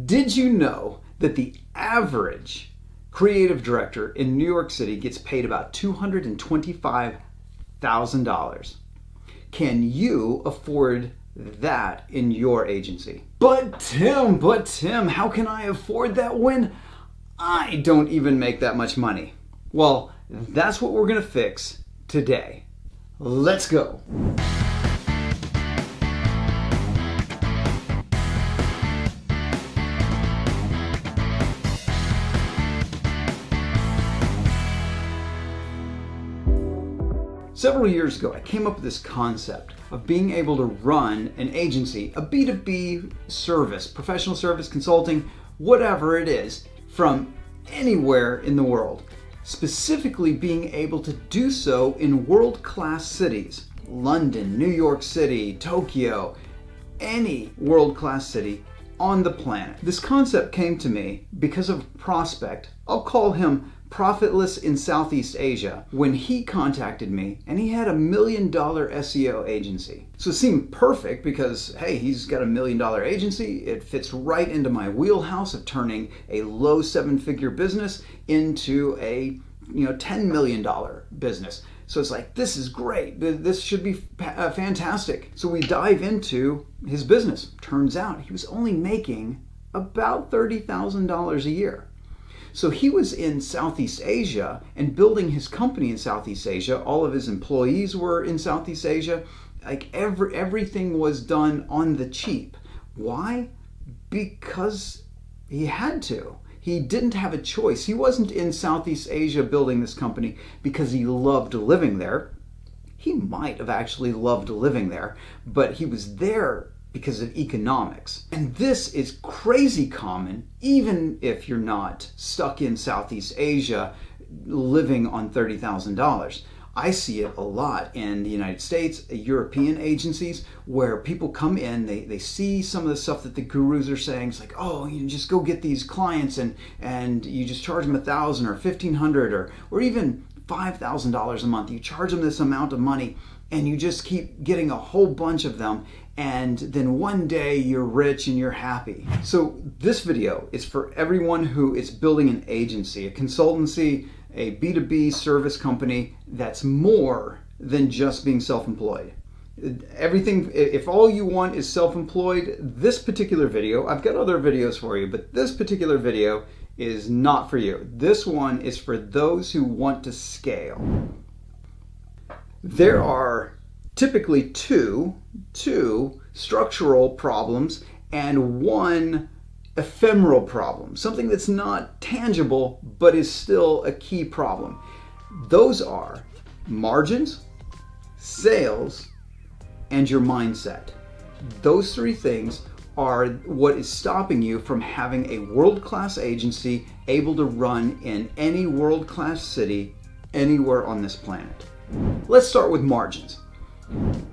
Did you know that the average creative director in New York City gets paid about $225,000? Can you afford that in your agency? But Tim, how can I afford that when I don't even make that much money? Well, that's what we're going to fix today. Let's go. Several years ago, I came up with this concept of being able to run an agency, a B2B service, professional service, consulting, whatever it is, from anywhere in the world. Specifically being able to do so in world-class cities, London, New York City, Tokyo, any world-class city on the planet. This concept came to me because of a prospect, I'll call him Profitless in Southeast Asia, when he contacted me and he had $1 million SEO agency. So it seemed perfect because, hey, he's got $1 million agency. It fits right into my wheelhouse of turning a low seven-figure business into a $10 million business. So it's like, this is great. This should be fantastic. So we dive into his business. Turns out he was only making about $30,000 a year. So he was in Southeast Asia and building his company in Southeast Asia. All of his employees were in Southeast Asia. Like everything was done on the cheap. Why? Because he had to. He didn't have a choice. He wasn't in Southeast Asia building this company because he loved living there. He might have actually loved living there, but he was there because of economics. And this is crazy common, even if you're not stuck in Southeast Asia living on $30,000. I see it a lot in the United States, European agencies, where people come in, they see some of the stuff that the gurus are saying. It's like, oh, you just go get these clients and you just charge them $1,000 or $1,500 or even $5,000 a month. You charge them this amount of money and you just keep getting a whole bunch of them, and then one day you're rich and you're happy. So this video is for everyone who is building an agency, a consultancy, a B2B service company that's more than just being self-employed. Everything, if all you want is self-employed, this particular video, I've got other videos for you, but this particular video is not for you. This one is for those who want to scale. There are typically two structural problems and one ephemeral problem, something that's not tangible but is still a key problem. Those are margins, sales, and your mindset. Those three things are what is stopping you from having a world-class agency able to run in any world-class city anywhere on this planet. Let's start with margins.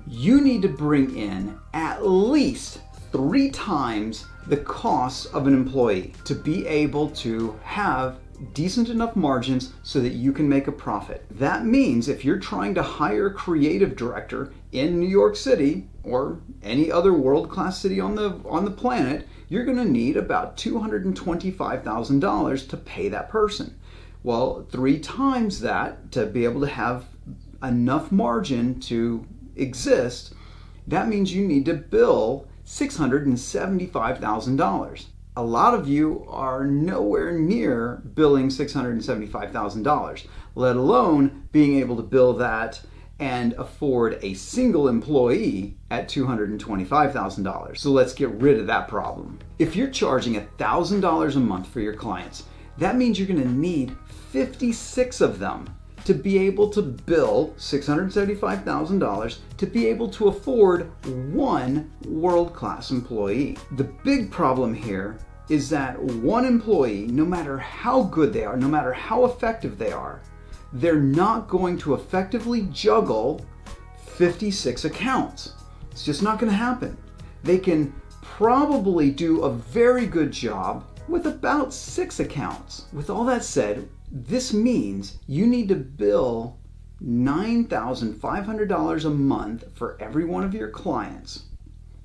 You need to bring in at least 3 times the cost of an employee to be able to have decent enough margins so that you can make a profit. That means if you're trying to hire a creative director in New York City or any other world-class city on the planet, you're going to need about $225,000 to pay that person. Well, 3 times that to be able to have enough margin to exist, that means you need to bill $675,000. A lot of you are nowhere near billing $675,000, let alone being able to bill that and afford a single employee at $225,000. So let's get rid of that problem. If you're charging $1,000 a month for your clients, that means you're going to need 56 of them to be able to bill $675,000 to be able to afford one world-class employee. The big problem here is that one employee, no matter how good they are, no matter how effective they are, they're not going to effectively juggle 56 accounts. It's just not going to happen. They can probably do a very good job with about 6 accounts. With all that said, this means you need to bill $9,500 a month for every one of your clients.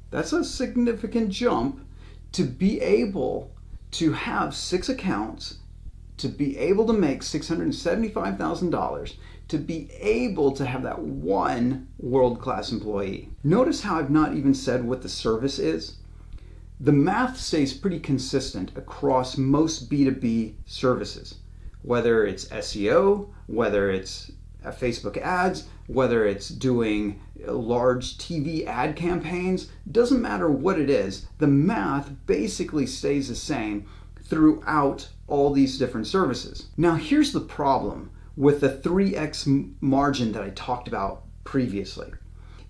That's a significant jump To be able to have 6 accounts, to be able to make $675,000, to be able to have that one world-class employee. Notice how I've not even said what the service is. The math stays pretty consistent across most B2B services, whether it's SEO, whether it's Facebook ads, whether it's doing large TV ad campaigns, doesn't matter what it is, the math basically stays the same throughout all these different services. Now here's the problem with the 3x margin that I talked about previously.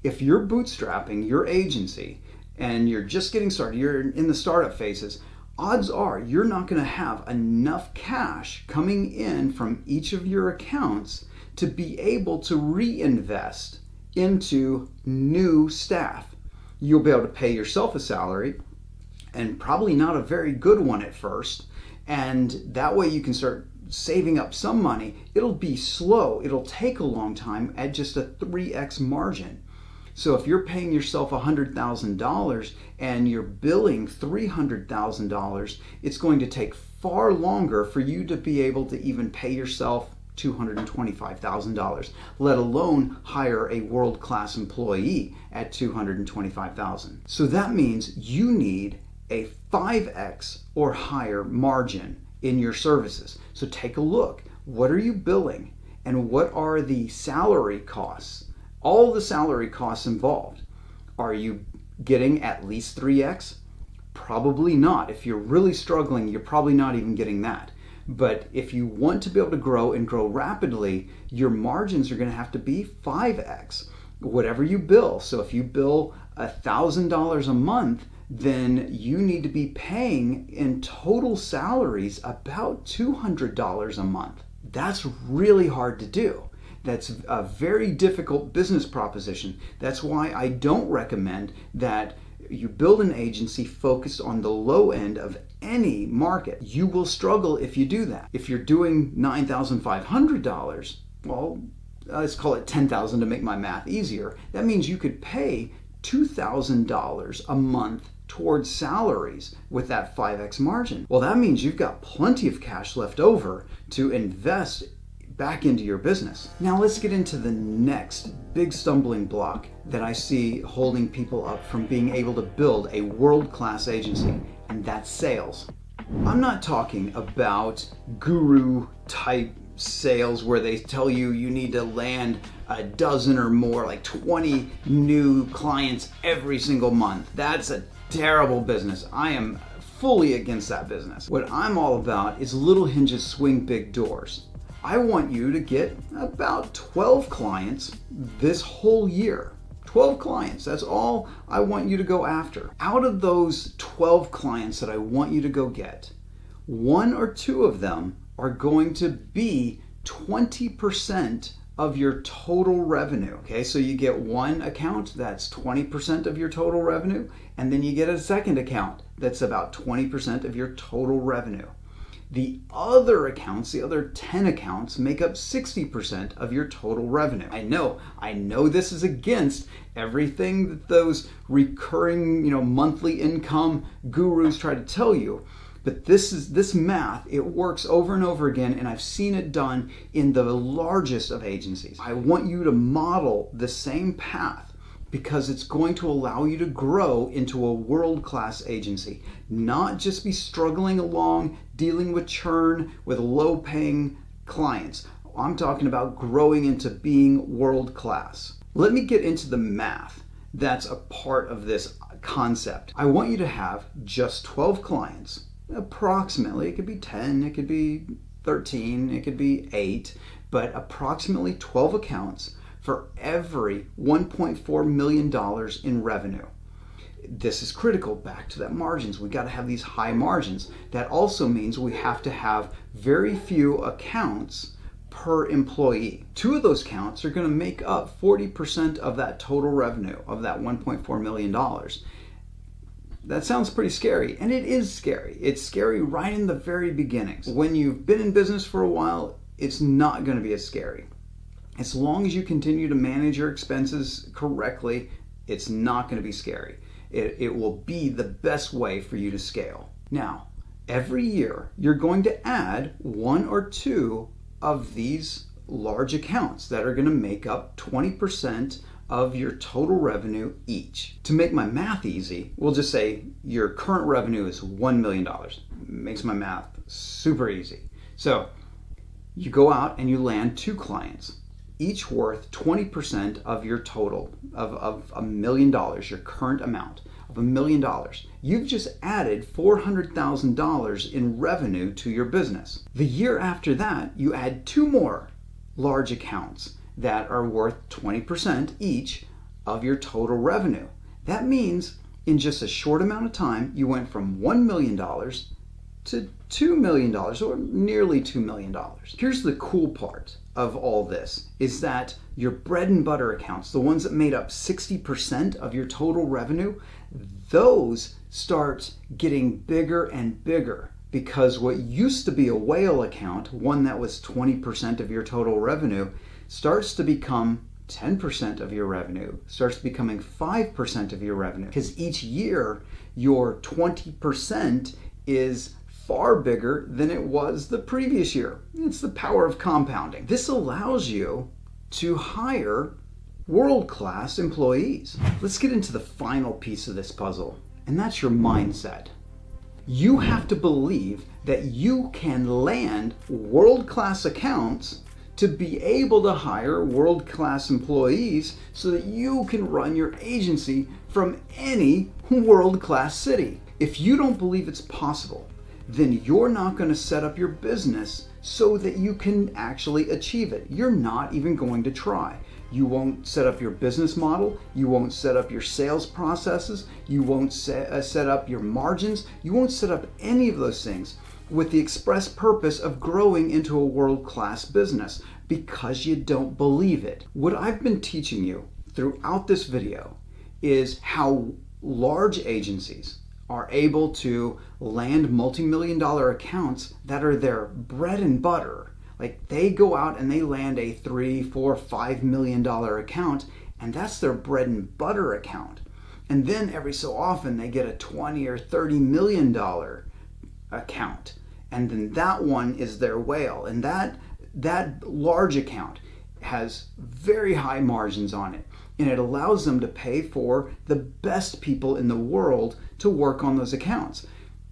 If you're bootstrapping your agency and you're just getting started, you're in the startup phases, odds are you're not going to have enough cash coming in from each of your accounts to be able to reinvest into new staff. You'll be able to pay yourself a salary, and probably not a very good one at first, and that way you can start saving up some money. It'll be slow, it'll take a long time at just a 3x margin. So if you're paying yourself $100,000 and you're billing $300,000, it's going to take far longer for you to be able to even pay yourself $225,000, let alone hire a world-class employee at $225,000. So that means you need a 5x or higher margin in your services. So take a look. What are you billing? And what are the salary costs? All the salary costs involved. Are you getting at least 3x? Probably not. If you're really struggling, you're probably not even getting that. But if you want to be able to grow and grow rapidly, your margins are going to have to be 5x, whatever you bill. So if you bill $1,000 a month, then you need to be paying in total salaries about $200 a month. That's really hard to do. That's a very difficult business proposition. That's why I don't recommend that you build an agency focused on the low end of any market. You will struggle if you do that. If you're doing $9,500, well, let's call it $10,000 to make my math easier. That means you could pay $2,000 a month towards salaries with that 5x margin. Well, that means you've got plenty of cash left over to invest back into your business. Now let's get into the next big stumbling block that I see holding people up from being able to build a world-class agency, and that's sales. I'm not talking about guru type sales where they tell you you need to land a dozen or more, like 20 new clients every single month. That's a terrible business. I am fully against that business. What I'm all about is little hinges swing big doors. I want you to get about 12 clients this whole year. 12 clients, that's all I want you to go after. Out of those 12 clients that I want you to go get, 1 or 2 of them are going to be 20% of your total revenue. Okay, so you get one account, that's 20% of your total revenue, and then you get a second account that's about 20% of your total revenue. The other accounts, the other 10 accounts, make up 60% of your total revenue. I know this is against everything that those recurring, monthly income gurus try to tell you. But this math, it works over and over again, and I've seen it done in the largest of agencies. I want you to model the same path because it's going to allow you to grow into a world-class agency, not just be struggling along, dealing with churn with low-paying clients. I'm talking about growing into being world-class. Let me get into the math that's a part of this concept. I want you to have just 12 clients, approximately. It could be 10, it could be 13, it could be 8, but approximately 12 accounts for every $1.4 million in revenue. This is critical, back to that margins. We got to have these high margins. That also means we have to have very few accounts per employee. 2 of those accounts are going to make up 40% of that total revenue of that $1.4 million. That sounds pretty scary, and it is scary. It's scary right in the very beginnings. When you've been in business for a while, it's not going to be as scary. As long as you continue to manage your expenses correctly, it's not going to be scary. It will be the best way for you to scale. Now, every year you're going to add 1 or 2 of these large accounts that are going to make up 20% of your total revenue each. To make my math easy, we'll just say your current revenue is $1 million. Makes my math super easy. So you go out and you land 2 clients, each worth 20% of your total of $1 million, your current amount of $1 million. You've just added $400,000 in revenue to your business. The year after that, you add 2 more large accounts that are worth 20% each of your total revenue. That means in just a short amount of time, you went from $1 million to $2 million, or nearly $2 million. Here's the cool part of all this, is that your bread and butter accounts, the ones that made up 60% of your total revenue, those start getting bigger and bigger, because what used to be a whale account, one that was 20% of your total revenue, starts to become 10% of your revenue, starts becoming 5% of your revenue, because each year your 20% is far bigger than it was the previous year. It's the power of compounding. This allows you to hire world-class employees. Let's get into the final piece of this puzzle, and that's your mindset. You have to believe that you can land world-class accounts to be able to hire world-class employees so that you can run your agency from any world-class city. If you don't believe it's possible, then you're not going to set up your business so that you can actually achieve it. You're not even going to try. You won't set up your business model. You won't set up your sales processes. You won't set up your margins. You won't set up any of those things with the express purpose of growing into a world-class business, because you don't believe it. What I've been teaching you throughout this video is how large agencies are able to land multi-million-dollar accounts that are their bread and butter. Like, they go out and they land a $3, $4, $5 million account, and that's their bread and butter account. And then every so often they get a $20 or $30 million account, and then that one is their whale. And that large account has very high margins on it, and it allows them to pay for the best people in the world to work on those accounts.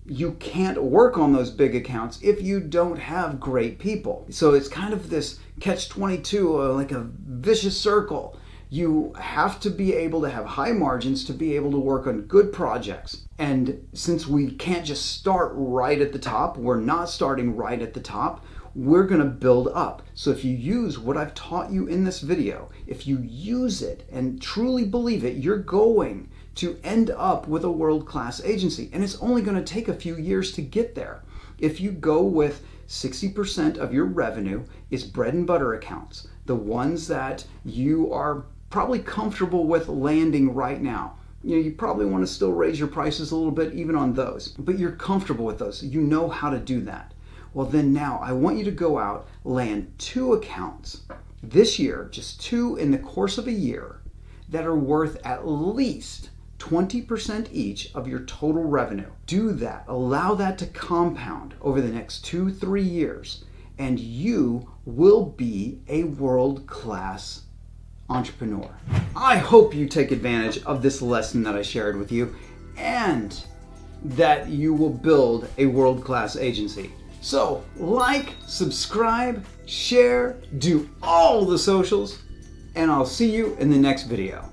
You can't work on those big accounts if you don't have great people. So it's kind of this catch-22, like a vicious circle. You have to be able to have high margins to be able to work on good projects. And since we can't just start right at the top, we're not starting right at the top, we're going to build up. So if you use what I've taught you in this video, if you use it and truly believe it, you're going to end up with a world-class agency. And it's only going to take a few years to get there. If you go with 60% of your revenue is bread and butter accounts, the ones that you are probably comfortable with landing right now. You probably want to still raise your prices a little bit even on those, but you're comfortable with those. You know how to do that. Well, then now I want you to go out, land 2 accounts this year, just 2 in the course of a year, that are worth at least 20% each of your total revenue. Do that. Allow that to compound over the next 2-3 years, and you will be a world-class entrepreneur. I hope you take advantage of this lesson that I shared with you, and that you will build a world-class agency. So, like, subscribe, share, do all the socials, and I'll see you in the next video.